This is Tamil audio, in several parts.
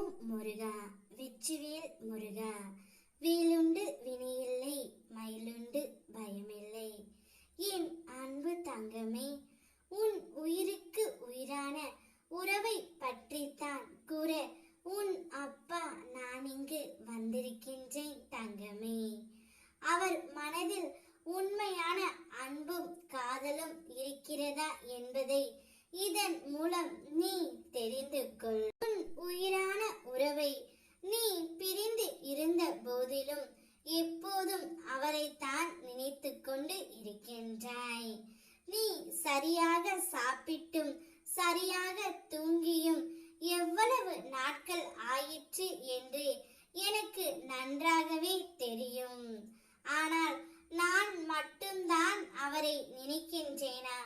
ஓம் முருகா வெற்றிவேல் முருகா. வேலுண்டு வினையில்லை, மயிலுண்டு பயமில்லை. என் அன்பு தங்கமே, உன் உயிருக்கு உயிரான உறவை பற்றித்தான் கூற உன் அப்பா நான் இங்கு வந்திருக்கின்றேன் தங்கமே. அவர் மனதில் உண்மையான அன்பும் காதலும் இருக்கிறதா என்பதை இதன் மூலம் நீ தெரிந்து கொள். உன் உயிரான உறவை நீ பிரிந்து இருந்த போதிலும் எப்போதும் அவரைத்தான் நினைத்து கொண்டு இருக்கின்றாய். நீ சரியாக சாப்பிட்டும் சரியாக தூங்கியும் எவ்வளவு நாட்கள் ஆயிற்று என்று எனக்கு நன்றாகவே தெரியும். ஆனால் நான் மட்டும்தான் அவரை நினைக்கின்றேனா,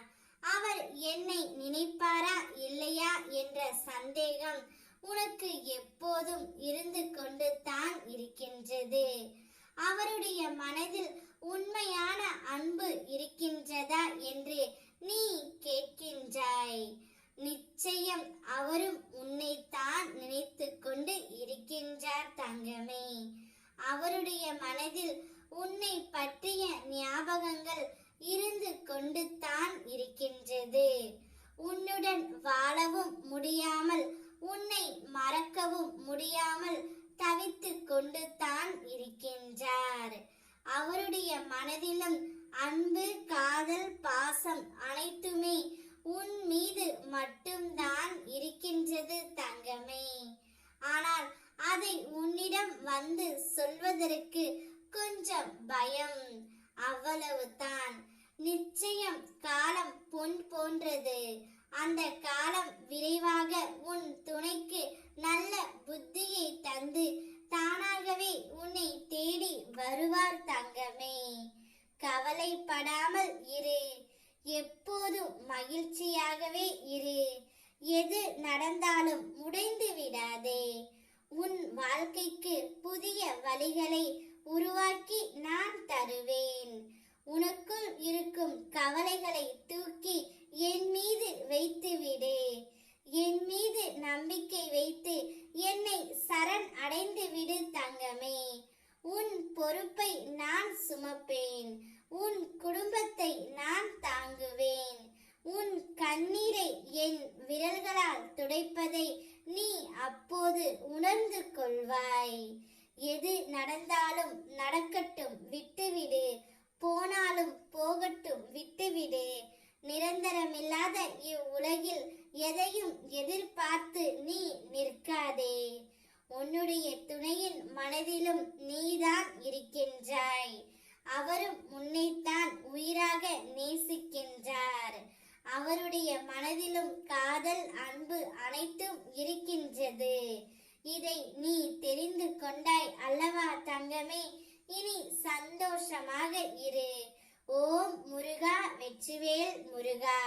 அவர் என்னை நினைப்பாரா இல்லையா என்ற சந்தேகம் உனக்கு எப்போதும் இருந்து கொண்டு தான் இருக்கின்றது. அவருடைய மனதில் உண்மையான அன்பு இருக்கின்றதா என்று நீ கேட்கின்றாய். நிச்சயம் அவரும் உன்னைத்தான் நினைத்து கொண்டு இருக்கின்றார் தங்கமே. அவருடைய மனதில் உன்னை பற்றிய ஞாபகங்கள் இருந்து கொண்டு தான் இருக்கின்றது. உன்னுடன் வாழவும் முடியாமல், உன்னை மறக்கவும் முடியாமல் தவித்து கொண்டு தான் இருக்கின்றார். அவருடைய மனதிலும் அன்பு, காதல், பாசம் அனைத்துமே உன் மீது மட்டும்தான் இருக்கின்றது தங்கமே. ஆனால் அதை உன்னிடம் வந்து சொல்வதற்கு கொஞ்சம் பயம், அவ்வளவுதான். நிச்சயம் காலம் பொன் போன்றது. அந்த காலம் விரைவாக உன் துணைக்கு நல்ல புத்தியை தந்து தானாகவே உன்னை தேடி வருவார் தங்கமே. கவலைப்படாமல் இரு, எப்போதும் மகிழ்ச்சியாகவே இரு. எது நடந்தாலும் உடைந்து விடாதே. உன் வாழ்க்கைக்கு புதிய வழிகளை உருவாக்கி நான் தருவேன். உனக்குள் இருக்கும் கவலைகளை தூக்கி என் மீது வைத்து விடு. என் மீது நம்பிக்கை வைத்து என்னை சரண் அடைந்து விடு தங்கமே. உன் பொறுப்பை நான் சுமப்பேன். உன் குடும்பத்தை நான் தாங்குவேன். உன் கண்ணீரை என் விரல்களால் துடைப்பதை நீ அப்போது உணர்ந்து கொள்வாய். எது நடந்தாலும் நடக்கட்டும், விட்டுவிடு. போனாலும் போகட்டும், விட்டுவிடு. நிரந்தரமில்லாத இவ்வுலகில் எதையும் எதிர்பார்த்து நீ நிற்காதே. உன்னுடைய துணையின் மனதிலும் நீதான் இருக்கின்றாய். அவரும் உன்னைத்தான் உயிராக நேசிக்கின்றார். அவருடைய மனதிலும் காதல், அன்பு அனைத்தும் இருக்கின்றது. இதை நீ தெரிந்து கொண்டாய் அல்லவா தங்கமே? இனி சந்தோஷமாக இரு. ஓம் முருகா வெற்றிவேல் முருகா.